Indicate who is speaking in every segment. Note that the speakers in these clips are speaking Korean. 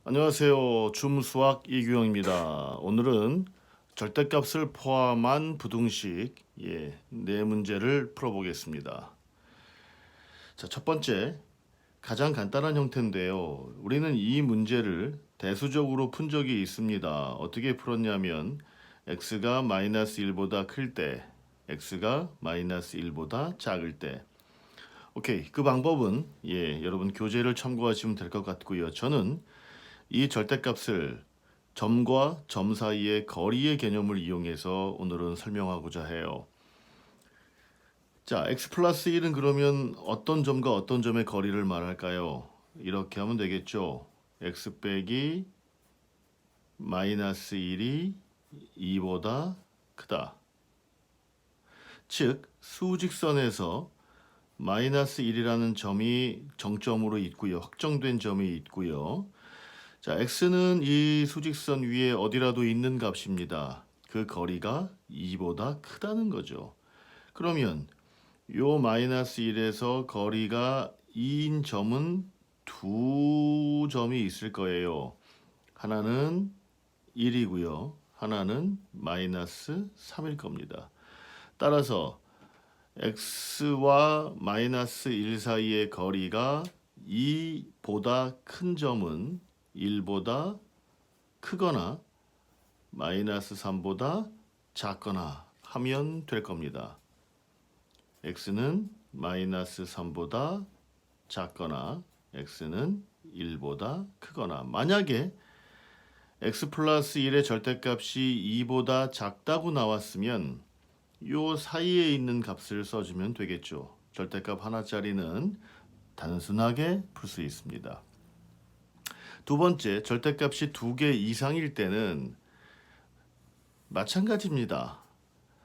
Speaker 1: 안녕하세요. 줌수학 이규영입니다. 오늘은 절대값을 포함한 부등식 네 문제를 풀어보겠습니다. 자, 첫 번째, 가장 간단한 형태인데요. 우리는 이 문제를 대수적으로 푼 적이 있습니다. 어떻게 풀었냐면 x가 마이너스 1보다 클 때, x가 마이너스 1보다 작을 때. 오케이, 그 방법은 여러분 교재를 참고하시면 될 것 같고요. 저는 이 절대값을 점과 점 사이의 거리의 개념을 이용해서 오늘은 설명하고자 해요. 자, x 플러스 1은 그러면 어떤 점과 어떤 점의 거리를 말할까요? 이렇게 하면 되겠죠. x 빼기 마이너스 1이 2보다 크다. 즉, 수직선에서 마이너스 1이라는 점이 정점으로 있고요. 확정된 점이 있고요. 자, x는 이 수직선 위에 어디라도 있는 값입니다. 그 거리가 2보다 크다는 거죠. 그러면 요 마이너스 1에서 거리가 2인 점은 두 점이 있을 거예요. 하나는 1이고요. 하나는 마이너스 3일 겁니다. 따라서 x와 마이너스 1 사이의 거리가 2보다 큰 점은 1보다 크거나 마이너스 3보다 작거나 하면 될 겁니다. x는 마이너스 3보다 작거나 x는 1보다 크거나 만약에 x 플러스 1의 절대값이 2보다 작다고 나왔으면 요 사이에 있는 값을 써주면 되겠죠. 절대값 하나짜리는 단순하게 풀 수 있습니다. 두 번째, 절대값이 2개 이상일 때는 마찬가지입니다.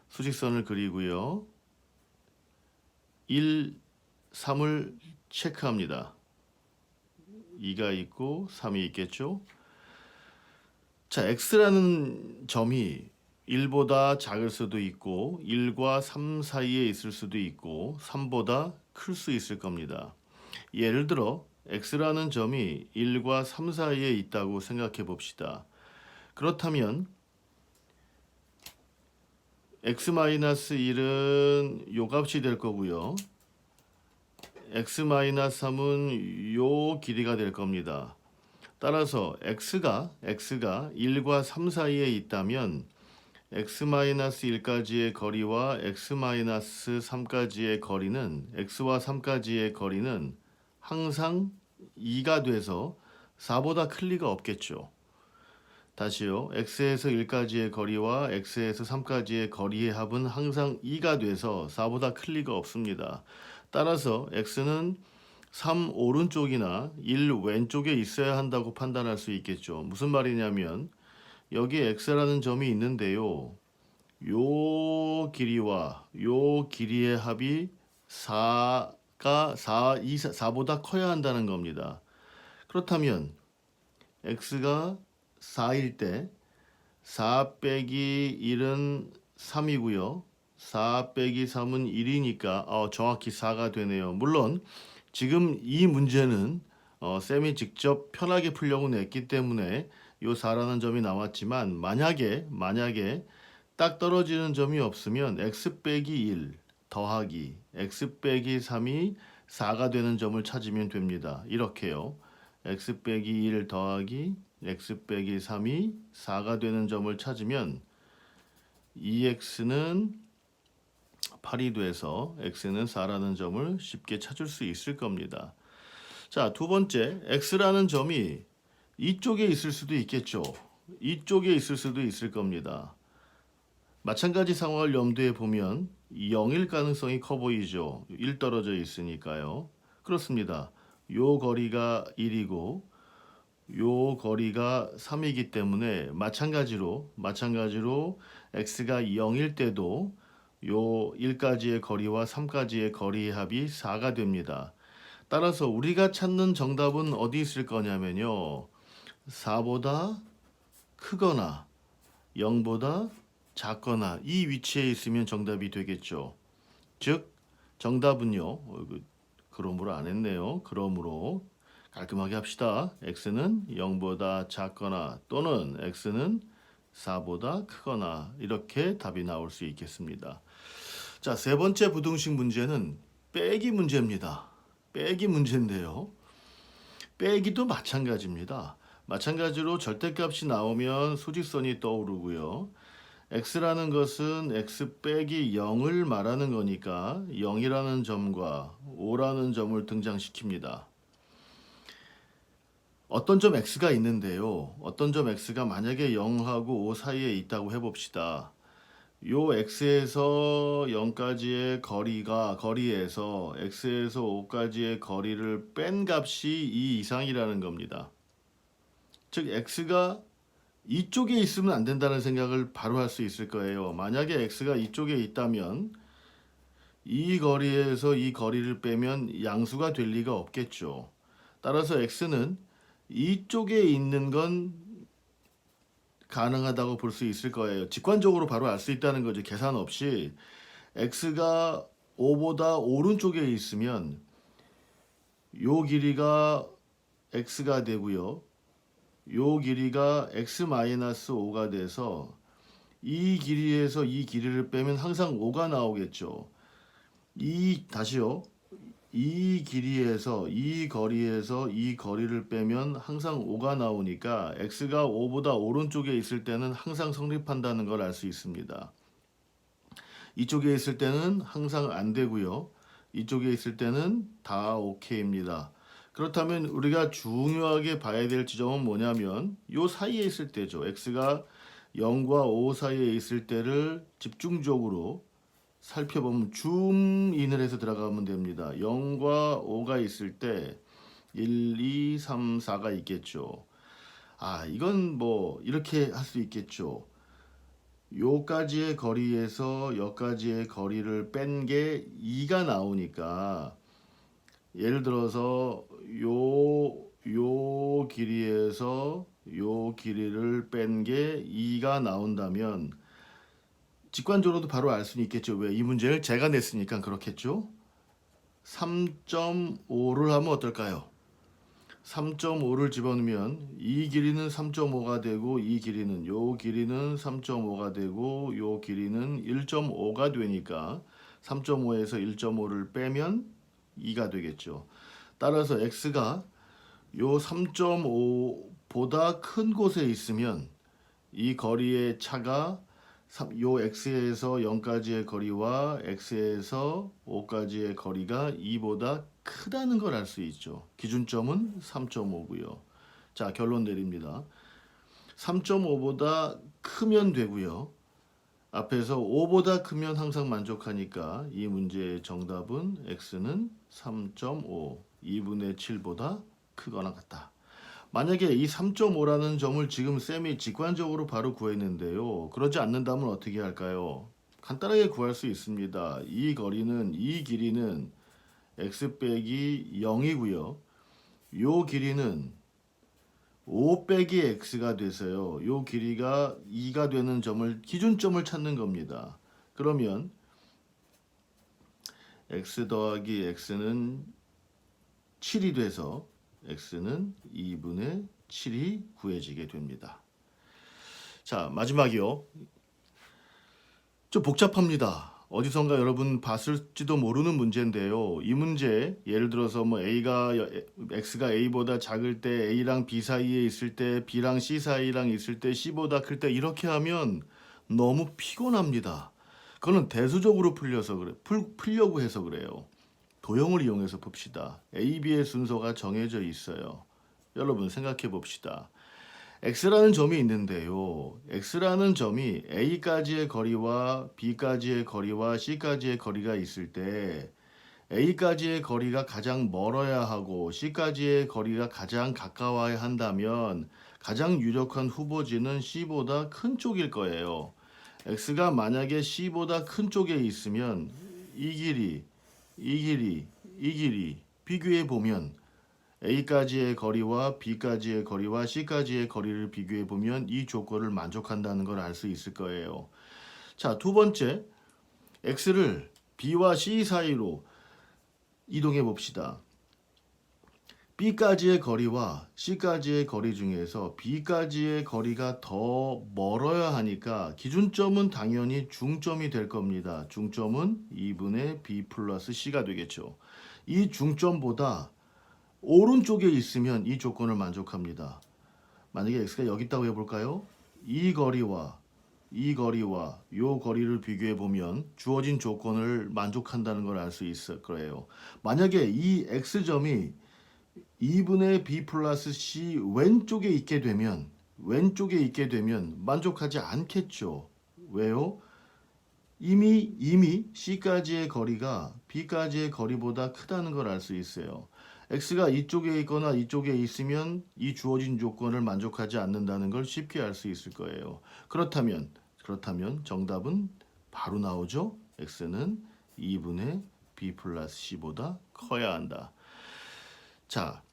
Speaker 1: 수직선을 그리고요. 1, 3을 체크합니다. 2가 있고 3이 있겠죠. 자, x라는 점이 1보다 작을 수도 있고 1과 3 사이에 있을 수도 있고 3보다 클 수 있을 겁니다. 예를 들어 x라는 점이 1과 3 사이에 있다고 생각해 봅시다. 그렇다면 x-1은 요 값이 될 거고요. x-3은 요 길이가 될 겁니다. 따라서 x가 1과 3 사이에 있다면 x-1까지의 거리와 x-3까지의 거리는 x와 3까지의 거리는 항상 2가 돼서 4보다 클 리가 없겠죠. 다시요. x에서 1까지의 거리와 x에서 3까지의 거리의 합은 항상 2가 돼서 4보다 클 리가 없습니다. 따라서 x는 3 오른쪽이나 1 왼쪽에 있어야 한다고 판단할 수 있겠죠. 무슨 말이냐면 여기 x라는 점이 있는데요. 요 길이와 요 길이의 합이 4보다 커야 한다는 겁니다. 그렇다면 x가 4일 때 4 빼기 1은 3이고요. 4 빼기 3은 1이니까 정확히 4가 되네요. 물론 지금 이 문제는 쌤이 직접 편하게 풀려고 냈기 때문에 요 4라는 점이 나왔지만 만약에 딱 떨어지는 점이 없으면 x 빼기 1 더하기 x 빼기 3이 4가 되는 점을 찾으면 됩니다. 이렇게요. x 빼기 1 더하기 x 빼기 3이 4가 되는 점을 찾으면 2x는 8이 돼서 x는 4라는 점을 쉽게 찾을 수 있을 겁니다. 자, 두 번째, x라는 점이 이쪽에 있을 수도 있겠죠. 이쪽에 있을 수도 있을 겁니다. 마찬가지 상황을 염두에 보면 0일 가능성이 커 보이죠. 1 떨어져 있으니까요. 그렇습니다. 요 거리가 1이고 요 거리가 3이기 때문에 마찬가지로 x가 0일 때도 요 1까지의 거리와 3까지의 거리의 합이 4가 됩니다. 따라서 우리가 찾는 정답은 어디 있을 거냐면요. 4보다 크거나 0보다 작거나 이 위치에 있으면 정답이 되겠죠. 즉 정답은요. 그러므로 안 했네요. 그러므로 깔끔하게 합시다. x는 0보다 작거나 또는 x는 4보다 크거나 이렇게 답이 나올 수 있겠습니다. 자, 세 번째 부등식 문제는 빼기 문제입니다. 빼기 문제인데요. 빼기도 마찬가지입니다. 마찬가지로 절대값이 나오면 수직선이 떠오르고요. x라는 것은 x 빼기 0을 말하는 거니까 0이라는 점과 5라는 점을 등장시킵니다. 어떤 점 x가 있는데요. 어떤 점 x가 만약에 0하고 5 사이에 있다고 해봅시다. 요 x에서 0까지의 거리에서 x에서 5까지의 거리를 뺀 값이 2 이상이라는 겁니다. 즉 x가 이쪽에 있으면 안 된다는 생각을 바로 할 수 있을 거예요. 만약에 x가 이쪽에 있다면 이 거리에서 이 거리를 빼면 양수가 될 리가 없겠죠. 따라서 x는 이쪽에 있는 건 가능하다고 볼 수 있을 거예요. 직관적으로 바로 알 수 있다는 거죠. 계산 없이 x가 5보다 오른쪽에 있으면 요 길이가 x가 되고요. 요 길이가 x-5가 돼서 이 길이에서 이 길이를 빼면 항상 5가 나오겠죠. 다시요. 이 길이에서 이 거리에서 이 거리를 빼면 항상 5가 나오니까 x가 5보다 오른쪽에 있을 때는 항상 성립한다는 걸 알 수 있습니다. 이쪽에 있을 때는 항상 안 되고요. 이쪽에 있을 때는 다 오케이입니다. 그렇다면 우리가 중요하게 봐야 될 지점은 뭐냐면 요 사이에 있을 때죠. x가 0과 5 사이에 있을 때를 집중적으로 살펴보면 줌인을 해서 들어가면 됩니다. 0과 5가 있을 때 1, 2, 3, 4가 있겠죠. 이건 뭐 이렇게 할 수 있겠죠. 요까지의 거리에서 여까지의 거리를 뺀 게 2가 나오니까 예를 들어서 요 길이에서 요 길이를 뺀 게 2가 나온다면 직관적으로도 바로 알 수는 있겠죠. 왜? 이 문제를 제가 냈으니까 그렇겠죠. 3.5를 하면 어떨까요? 3.5를 집어넣으면 이 길이는 3.5가 되고 이 길이는 요 길이는 3.5가 되고 요 길이는 1.5가 되니까 3.5에서 1.5를 빼면 2가 되겠죠. 따라서 x가 요 3.5보다 큰 곳에 있으면 이 거리의 차가 요 x에서 0까지의 거리와 x에서 5까지의 거리가 2보다 크다는 걸 알 수 있죠. 기준점은 3.5고요. 자, 결론 내립니다. 3.5보다 크면 되고요. 앞에서 5보다 크면 항상 만족하니까 이 문제의 정답은 x는 3.5, 2분의 7보다 크거나 같다. 만약에 이 3.5라는 점을 지금 쌤이 직관적으로 바로 구했는데요. 그러지 않는다면 어떻게 할까요? 간단하게 구할 수 있습니다. 이 길이는 x 빼기 0이고요. 요 길이는 5 빼기 x가 돼서요. 요 길이가 2가 되는 기준점을 찾는 겁니다. 그러면 x 더하기 x는 7이 돼서 x는 2분의 7이 구해지게 됩니다. 자, 마지막이요. 좀 복잡합니다. 어디선가 여러분 봤을지도 모르는 문제인데요. 이 문제 예를 들어서 뭐 x가 a보다 작을 때 a랑 b 사이에 있을 때 b랑 c 사이랑 있을 때 c보다 클 때 이렇게 하면 너무 피곤합니다. 그거는 대수적으로 풀려고 해서 그래요. 도형을 이용해서 봅시다. A, B의 순서가 정해져 있어요. 여러분 생각해 봅시다. X라는 점이 있는데요. X라는 점이 A까지의 거리와 B까지의 거리와 C까지의 거리가 있을 때 A까지의 거리가 가장 멀어야 하고 C까지의 거리가 가장 가까워야 한다면 가장 유력한 후보지는 C보다 큰 쪽일 거예요. X가 만약에 C보다 큰 쪽에 있으면 이 길이 비교해 보면 A까지의 거리와 B까지의 거리와 C까지의 거리를 비교해 보면 이 조건을 만족한다는 걸 알 수 있을 거예요. 자, 두 번째, X를 B와 C 사이로 이동해 봅시다. B까지의 거리와 C까지의 거리 중에서 B까지의 거리가 더 멀어야 하니까 기준점은 당연히 중점이 될 겁니다. 중점은 2분의 B 플러스 C가 되겠죠. 이 중점보다 오른쪽에 있으면 이 조건을 만족합니다. 만약에 X가 여기 있다고 해볼까요? 이 거리와 이 거리와 요 거리를 비교해 보면 주어진 조건을 만족한다는 걸 알 수 있을 거예요. 만약에 이 X점이 2분의 B 플러스 C 왼쪽에 있게 되면 만족하지 않겠죠. 왜요? 이미 C까지의 거리가 B까지의 거리보다 크다는 걸 알 수 있어요. X가 이쪽에 있거나 이쪽에 있으면 이 주어진 조건을 만족하지 않는다는 걸 쉽게 알 수 있을 거예요. 그렇다면 정답은 바로 나오죠. X는 2분의 B 플러스 C보다 커야 한다. 자,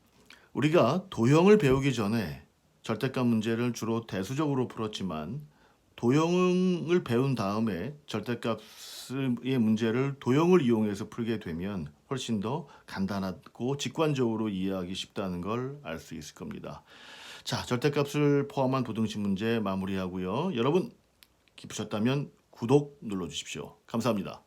Speaker 1: 우리가 도형을 배우기 전에 절대값 문제를 주로 대수적으로 풀었지만 도형을 배운 다음에 절대값의 문제를 도형을 이용해서 풀게 되면 훨씬 더 간단하고 직관적으로 이해하기 쉽다는 걸 알 수 있을 겁니다. 자, 절대값을 포함한 부등식 문제 마무리하고요. 여러분 기쁘셨다면 구독 눌러주십시오. 감사합니다.